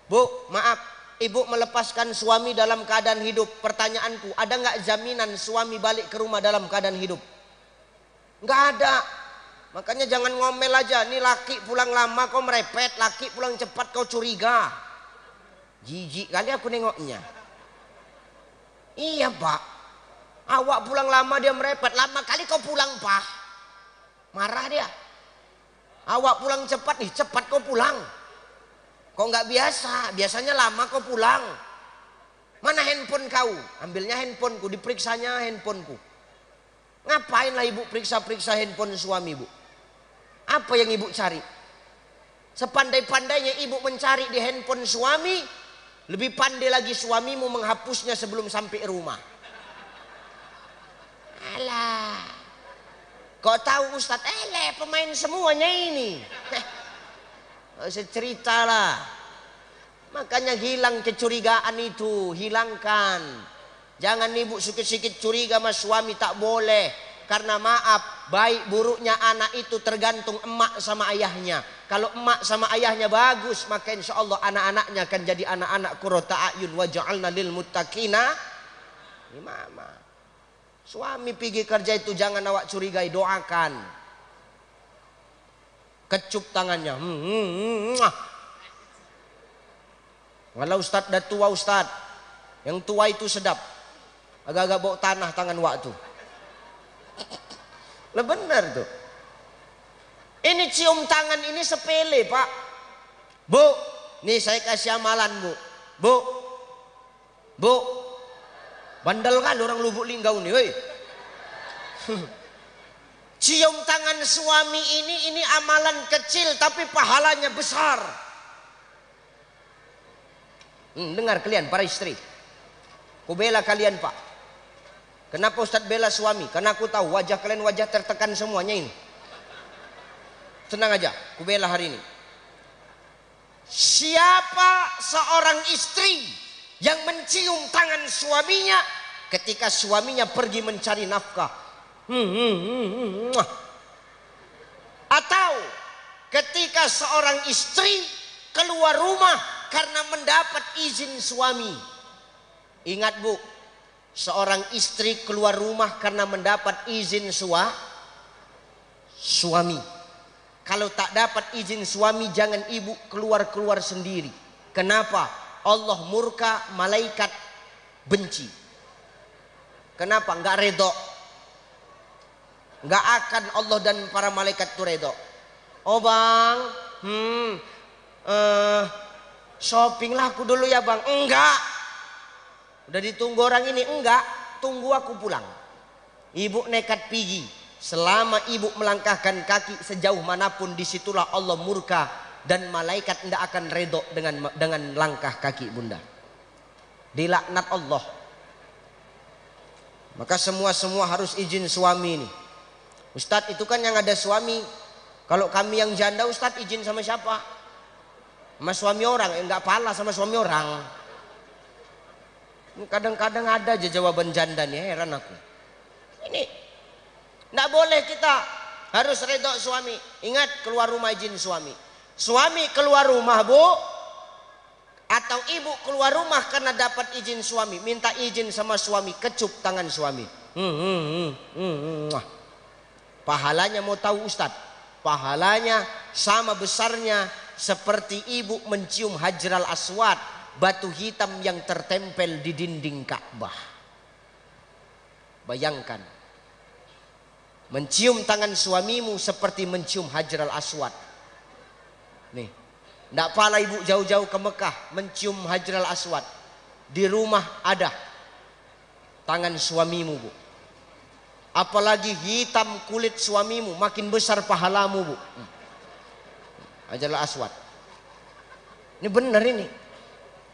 Bu, maaf, ibu melepaskan suami dalam keadaan hidup. Pertanyaanku, ada nggak jaminan suami balik ke rumah dalam keadaan hidup? Nggak ada. Makanya jangan ngomel aja. Nih laki pulang lama kau merepet, laki pulang cepat kau curiga. Jijik kali aku nengoknya. Iya Pak. Awak pulang lama dia merepet, lama kali kau pulang Pak. Marah dia. Awak pulang cepat nih, cepat kau pulang. Kok nggak biasa? Biasanya lama kau pulang. Mana handphone kau? Ambilnya handphoneku, diperiksanya handphoneku. Ngapainlah ibu periksa-periksa handphone suami bu? Apa yang ibu cari? Sepandai-pandainya ibu mencari di handphone suami, lebih pandai lagi suamimu menghapusnya sebelum sampai rumah. Alah, kok tahu Ustadz? Pemain semuanya ini. Ceritalah. Makanya hilang kecurigaan itu, hilangkan. Jangan ibu sikit-sikit curiga sama suami, tak boleh. Karena maaf, baik buruknya anak itu tergantung emak sama ayahnya. Kalau emak sama ayahnya bagus, maka insya Allah anak-anaknya akan jadi anak-anak qurrata a'yun wa ja'alna lil muttaqina imama. Suami pergi kerja itu jangan awak curigai, doakan. Kecup tangannya. Kalau Ustadz dah tua Ustadz, yang tua itu sedap. Agak-agak bau tanah tangan waktu. Lah benar tuh. Ini cium tangan ini sepele Pak. Bu, nih saya kasih amalan Bu. Bu, bandel kan orang Lubuk Linggau nih, woi. Cium tangan suami ini amalan kecil tapi pahalanya besar. Dengar kalian para istri. Ku bela kalian Pak. Kenapa Ustadz bela suami? Karena aku tahu wajah kalian wajah tertekan semuanya ini. Tenang aja, ku bela hari ini. Siapa seorang istri yang mencium tangan suaminya ketika suaminya pergi mencari nafkah? Atau ketika seorang istri keluar rumah karena mendapat izin suami. Ingat Bu, seorang istri keluar rumah karena mendapat izin suami. Kalau tak dapat izin suami, jangan ibu keluar-keluar sendiri. Kenapa? Allah murka, malaikat benci. Kenapa? Enggak redho. Enggak akan Allah dan para malaikat itu redho. Oh bang, shopping lah aku dulu ya bang. Enggak. Udah ditunggu orang ini, enggak, tunggu aku pulang. Ibu nekat pergi. Selama ibu melangkahkan kaki sejauh manapun, disitulah Allah murka dan malaikat tidak akan redho dengan langkah kaki bunda. Dilaknat Allah. Maka semua harus izin suami ini. Ustadz itu kan yang ada suami. Kalau kami yang janda Ustadz izin sama siapa? Sama suami orang, enggak pala sama suami orang. Kadang-kadang ada aja jawaban janda nih, heran aku. Ini tidak boleh, kita harus redho suami. Ingat, keluar rumah izin suami. Suami keluar rumah Bu, atau ibu keluar rumah karena dapat izin suami, minta izin sama suami, kecup tangan suami. Pahalanya mau tahu Ustadz? Pahalanya sama besarnya seperti ibu mencium Hajar al Aswad batu hitam yang tertempel di dinding Ka'bah. Bayangkan, mencium tangan suamimu seperti mencium Hajar al-Aswad. Nih, tidak pala ibu jauh-jauh ke Mekah mencium Hajar al-Aswad. Di rumah ada tangan suamimu, Bu. Apalagi hitam kulit suamimu, makin besar pahalamu, Bu. Hajar al-Aswad. Ini benar ini.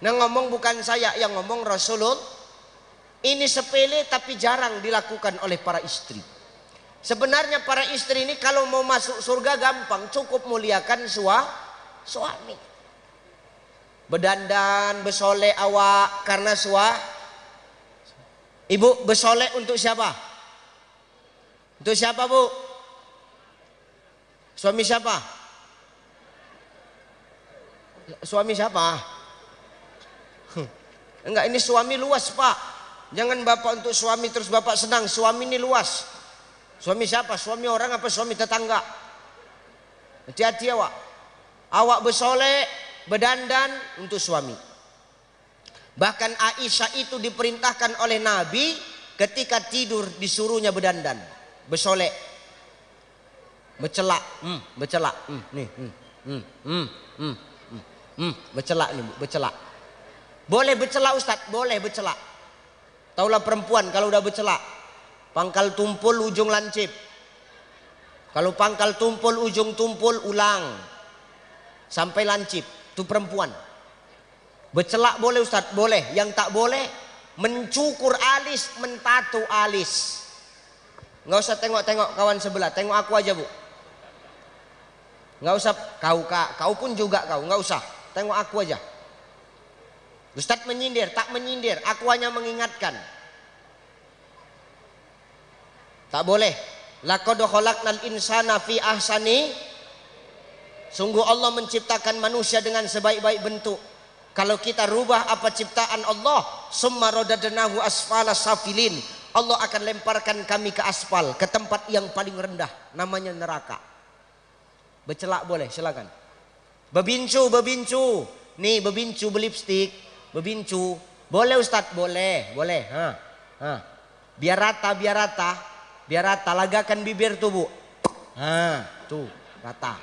Nah, ngomong bukan saya, yang ngomong Rasulullah. Ini sepele tapi jarang dilakukan oleh para istri. Sebenarnya para istri ini kalau mau masuk surga gampang, cukup muliakan suami. Berdandan, bersolek awak karena Ibu bersolek untuk siapa? Untuk siapa, Bu? Suami siapa? Suami siapa? Enggak, ini suami luas, Pak. Jangan bapak untuk suami terus bapak senang. Suami ini luas. Suami siapa? Suami orang apa suami tetangga? Hati-hati awak. Awak bersolek, berdandan untuk suami. Bahkan Aisyah itu diperintahkan oleh Nabi ketika tidur disuruhnya berdandan, bersolek, bercelak, bercelak, bercelak nih, Bu, bercelak. Boleh bercelak Ustaz, boleh bercelak. Taulah perempuan kalau udah bercelak, pangkal tumpul ujung lancip. Kalau pangkal tumpul ujung tumpul ulang sampai lancip, itu perempuan. Bercelak boleh Ustaz, boleh. Yang tak boleh mencukur alis, mentato alis. Nggak usah tengok-tengok kawan sebelah, tengok aku aja, Bu. Nggak usah kau pun juga kau, nggak usah. Tengok aku aja. Ustaz menyindir, tak menyindir, aku hanya mengingatkan. Tak boleh. Laqad khalaqnal insana fi ahsani. Sungguh Allah menciptakan manusia dengan sebaik-baik bentuk. Kalau kita rubah apa ciptaan Allah, summa radadnahu asfala safilin, Allah akan lemparkan kami ke aspal, ke tempat yang paling rendah, namanya neraka. Bercelak boleh, silakan. Bebincu, nih bebincu berlipstik, bebincu, boleh Ustadz, boleh, boleh. Biar rata, lagakan bibir tuh, Bu. Tuh rata.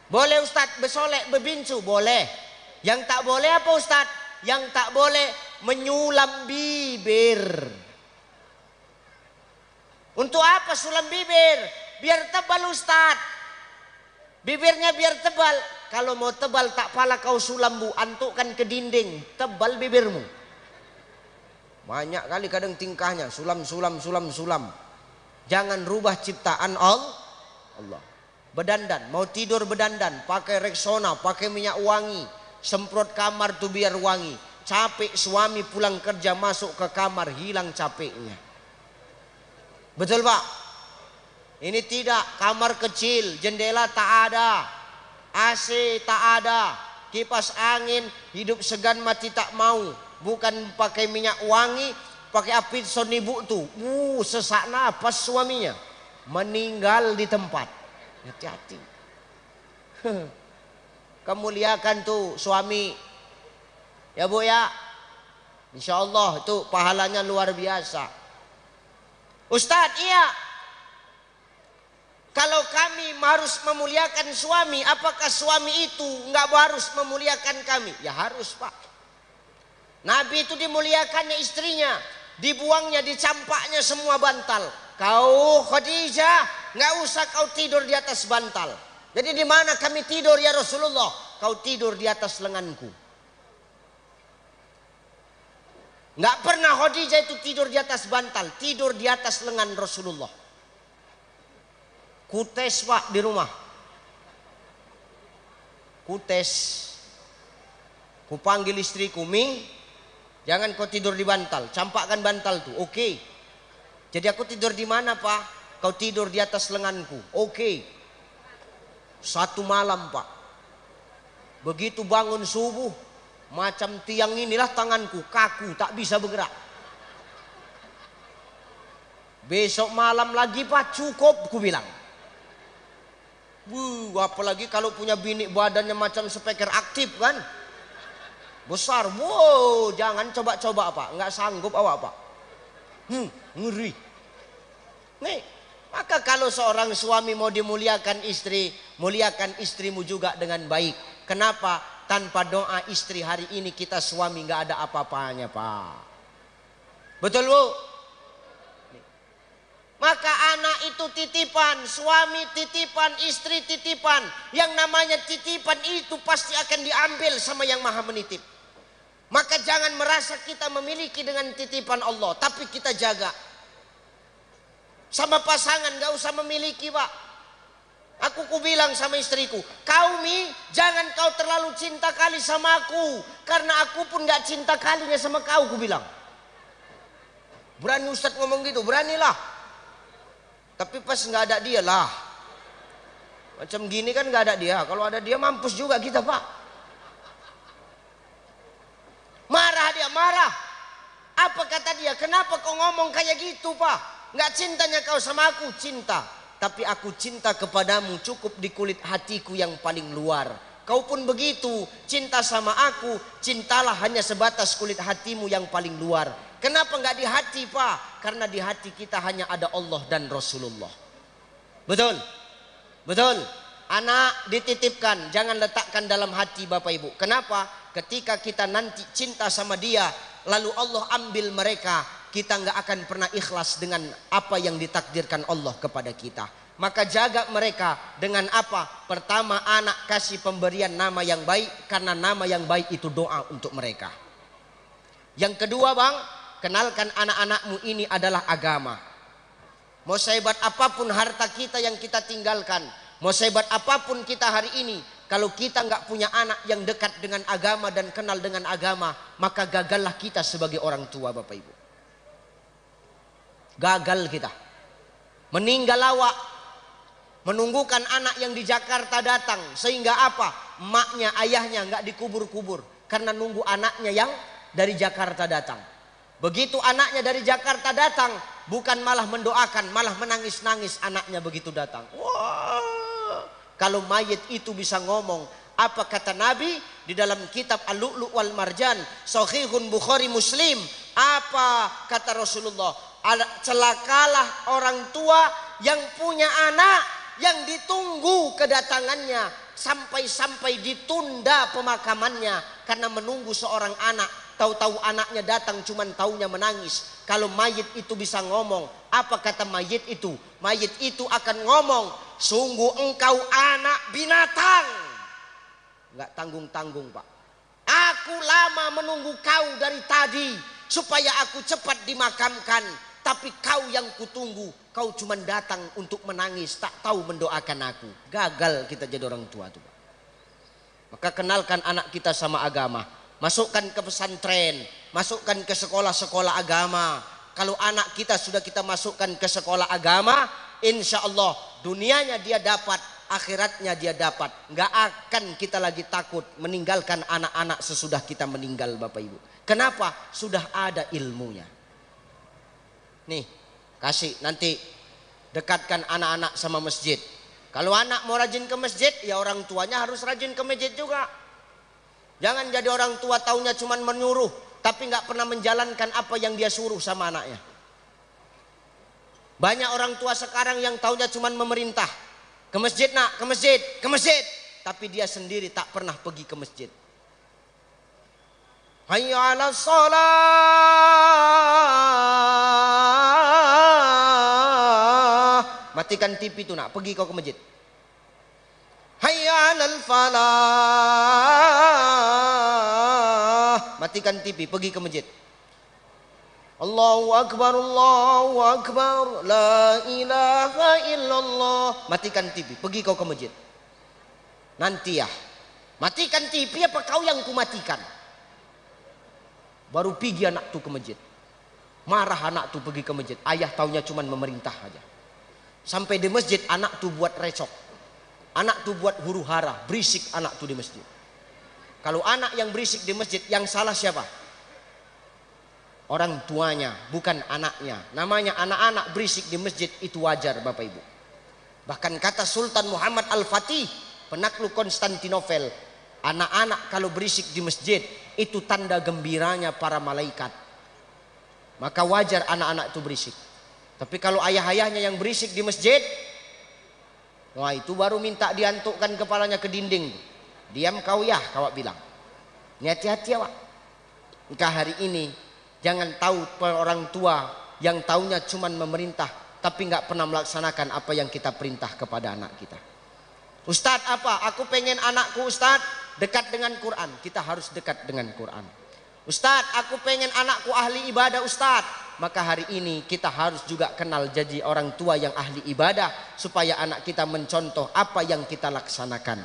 Boleh Ustadz bersolek, bebincu, boleh. Yang tak boleh apa Ustadz? Yang tak boleh menyulam bibir. Untuk apa sulam bibir? Biar tebal Ustadz. Bibirnya biar tebal. Kalau mau tebal tak pala kau sulam, Bu, antukkan ke dinding, tebal bibirmu. Banyak kali kadang tingkahnya sulam. Jangan rubah ciptaan Allah. Berdandan, mau tidur berdandan, pakai Rexona, pakai minyak wangi, semprot kamar tuh biar wangi. Capek suami pulang kerja masuk ke kamar, hilang capeknya. Betul Pak? Ini tidak, kamar kecil, jendela tak ada, AC tak ada, kipas angin, hidup segan mati tak mau. Bukan pakai minyak wangi, pakai api sonibu tuh. Sesak napas suaminya, meninggal di tempat. Hati-hati. Kamu muliakan tuh suami, ya Bu ya. Insya Allah itu pahalanya luar biasa. Ustadz, iya. Kalau kami harus memuliakan suami, apakah suami itu nggak harus memuliakan kami? Ya harus Pak. Nabi itu dimuliakannya istrinya, dibuangnya, dicampaknya semua bantal. Kau Khadijah, nggak usah kau tidur di atas bantal. Jadi di mana kami tidur ya Rasulullah? Kau tidur di atas lenganku. Nggak pernah Khadijah itu tidur di atas bantal, tidur di atas lengan Rasulullah. Kutes Pak di rumah. Kutes. Ku panggil istriku, Mi, jangan kau tidur di bantal, campakkan bantal tuh. Oke. Jadi aku tidur di mana Pak? Kau tidur di atas lenganku. Oke. Satu malam Pak. Begitu bangun subuh, macam tiang inilah tanganku, kaku, tak bisa bergerak. Besok malam lagi Pak, cukup ku bilang. Apalagi kalau punya bini badannya macam speaker aktif kan. besar. Wow, jangan coba-coba Pak, nggak sanggup awak Pak. Ngeri. Nih, maka kalau seorang suami mau dimuliakan istri, muliakan istrimu juga dengan baik. Kenapa? Tanpa doa istri hari ini kita suami nggak ada apa-apanya Pak. Betul Bu? Maka anak itu titipan, suami titipan, istri titipan. Yang namanya titipan itu pasti akan diambil sama yang maha menitip. Maka jangan merasa kita memiliki dengan titipan Allah, tapi kita jaga. Sama pasangan gak usah memiliki Pak. Aku bilang sama istriku, kau Mi, jangan kau terlalu cinta kali sama aku, karena aku pun gak cinta kalinya sama kau, ku bilang. Berani Ustadz ngomong gitu, beranilah. Tapi pas gak ada dia lah. Macam gini kan gak ada dia, kalau ada dia mampus juga kita Pak. Marah dia, marah. Apa kata dia? Kenapa kau ngomong kayak gitu Pak? Nggak cintanya kau sama aku? Cinta. Tapi aku cinta kepadamu cukup di kulit hatiku yang paling luar. Kau pun begitu. Cinta sama aku, cintalah hanya sebatas kulit hatimu yang paling luar. Kenapa nggak di hati Pak? Karena di hati kita hanya ada Allah dan Rasulullah. Betul? Betul? Anak dititipkan, jangan letakkan dalam hati Bapak Ibu. Kenapa? Ketika kita nanti cinta sama dia, lalu Allah ambil mereka, kita nggak akan pernah ikhlas dengan apa yang ditakdirkan Allah kepada kita. Maka jaga mereka dengan apa? Pertama, anak kasih pemberian nama yang baik, karena nama yang baik itu doa untuk mereka. Yang kedua Bang, kenalkan anak-anakmu ini adalah agama. Mau sehebat apapun harta kita yang kita tinggalkan, mau sehebat apapun kita hari ini, kalau kita nggak punya anak yang dekat dengan agama dan kenal dengan agama, maka gagallah kita sebagai orang tua Bapak Ibu. Gagal kita. Meninggal awak, menunggukan anak yang di Jakarta datang, sehingga apa? Emaknya, ayahnya nggak dikubur-kubur karena nunggu anaknya yang dari Jakarta datang. Begitu anaknya dari Jakarta datang, bukan malah mendoakan, malah menangis-nangis anaknya begitu datang. Wah, kalau mayit itu bisa ngomong, apa kata Nabi di dalam kitab Al-Lu'lu' wal Marjan, Sahihun Bukhari Muslim, apa kata Rasulullah? Celakalah orang tua yang punya anak yang ditunggu kedatangannya, sampai-sampai ditunda pemakamannya karena menunggu seorang anak. Tahu-tahu anaknya datang cuman taunya menangis. Kalau mayit itu bisa ngomong, apa kata mayit itu? Mayit itu akan ngomong, sungguh engkau anak binatang. Nggak tanggung-tanggung Pak. Aku lama menunggu kau dari tadi supaya aku cepat dimakamkan. Tapi kau yang kutunggu, kau cuma datang untuk menangis, tak tahu mendoakan aku. Gagal kita jadi orang tua tuh Pak. Maka kenalkan anak kita sama agama. Masukkan ke pesantren, masukkan ke sekolah-sekolah agama. Kalau anak kita sudah kita masukkan ke sekolah agama, insya Allah dunianya dia dapat, akhiratnya dia dapat. Nggak akan kita lagi takut meninggalkan anak-anak sesudah kita meninggal Bapak Ibu. Kenapa? Sudah ada ilmunya. Nih, kasih nanti dekatkan anak-anak sama masjid. Kalau anak mau rajin ke masjid, ya orang tuanya harus rajin ke masjid juga. Jangan jadi orang tua taunya cuman menyuruh, tapi nggak pernah menjalankan apa yang dia suruh sama anaknya. Banyak orang tua sekarang yang taunya cuman memerintah. Ke masjid nak, ke masjid, ke masjid. Tapi dia sendiri tak pernah pergi ke masjid. Hayya 'alas shalah. Matikan TV itu nak, pergi kau ke masjid. Hayya 'alal falah. Matikan TV, pergi ke masjid. Allahu Akbar, Allahu Akbar, la ilaha illallah. Matikan TV, pergi kau ke masjid. Nanti ya, matikan TV apa kau yang kumatikan? Baru pergi anak tu ke masjid. Marah anak tu pergi ke masjid. Ayah taunya cuman memerintah aja. Sampai di masjid anak tu buat recok. Anak tu buat huru hara, berisik anak tu di masjid. Kalau anak yang berisik di masjid, yang salah siapa? Orang tuanya, bukan anaknya. Namanya anak-anak berisik di masjid itu wajar Bapak Ibu. Bahkan kata Sultan Muhammad Al-Fatih, penakluk Konstantinopel, Anak-anak kalau berisik di masjid itu tanda gembiranya para malaikat. Maka wajar anak-anak itu berisik. Tapi kalau ayah-ayahnya yang berisik di masjid, wah itu baru minta diantukkan kepalanya ke dinding. Diam kau ya, kawak bilang. Ini hati-hati awak. Maka hari ini jangan tahu orang tua yang taunya cuma memerintah tapi nggak pernah melaksanakan apa yang kita perintah kepada anak kita. Ustadz apa? Aku pengen anakku Ustadz dekat dengan Quran. Kita harus dekat dengan Quran. Ustadz aku pengen anakku ahli ibadah Ustadz. Maka hari ini kita harus juga kenal jadi orang tua yang ahli ibadah supaya anak kita mencontoh apa yang kita laksanakan.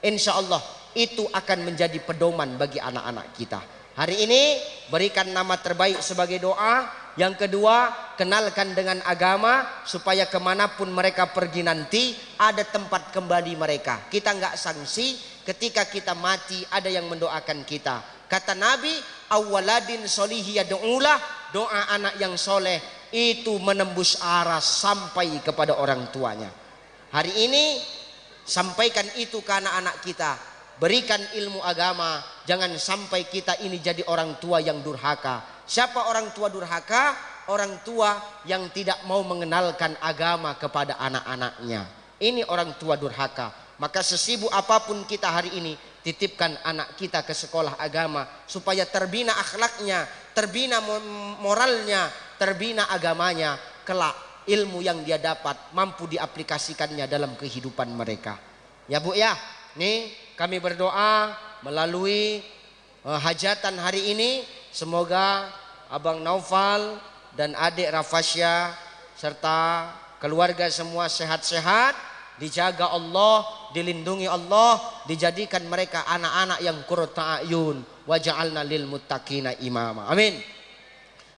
Insya Allah itu akan menjadi pedoman bagi anak-anak kita. Hari ini berikan nama terbaik sebagai doa. Yang kedua, kenalkan dengan agama supaya kemanapun mereka pergi nanti ada tempat kembali mereka. Kita nggak sanksi ketika kita mati ada yang mendoakan kita. Kata Nabi, awaladin solihi yad'ulah, doa anak yang soleh itu menembus aras sampai kepada orang tuanya. Hari ini sampaikan itu ke anak-anak kita. Berikan ilmu agama. Jangan sampai kita ini jadi orang tua yang durhaka. Siapa orang tua durhaka? Orang tua yang tidak mau mengenalkan agama kepada anak-anaknya. Ini orang tua durhaka. Maka sesibuk apapun kita hari ini, titipkan anak kita ke sekolah agama supaya terbina akhlaknya, terbina moralnya, terbina agamanya. Kelak ilmu yang dia dapat mampu diaplikasikannya dalam kehidupan mereka. Ya Bu ya, nih kami berdoa melalui hajatan hari ini, semoga Abang Naufal dan adik Rafasya serta keluarga semua sehat-sehat, dijaga Allah, dilindungi Allah, dijadikan mereka anak-anak yang qurrata a'yun wa ja'alna lil muttaqina imama. Amin.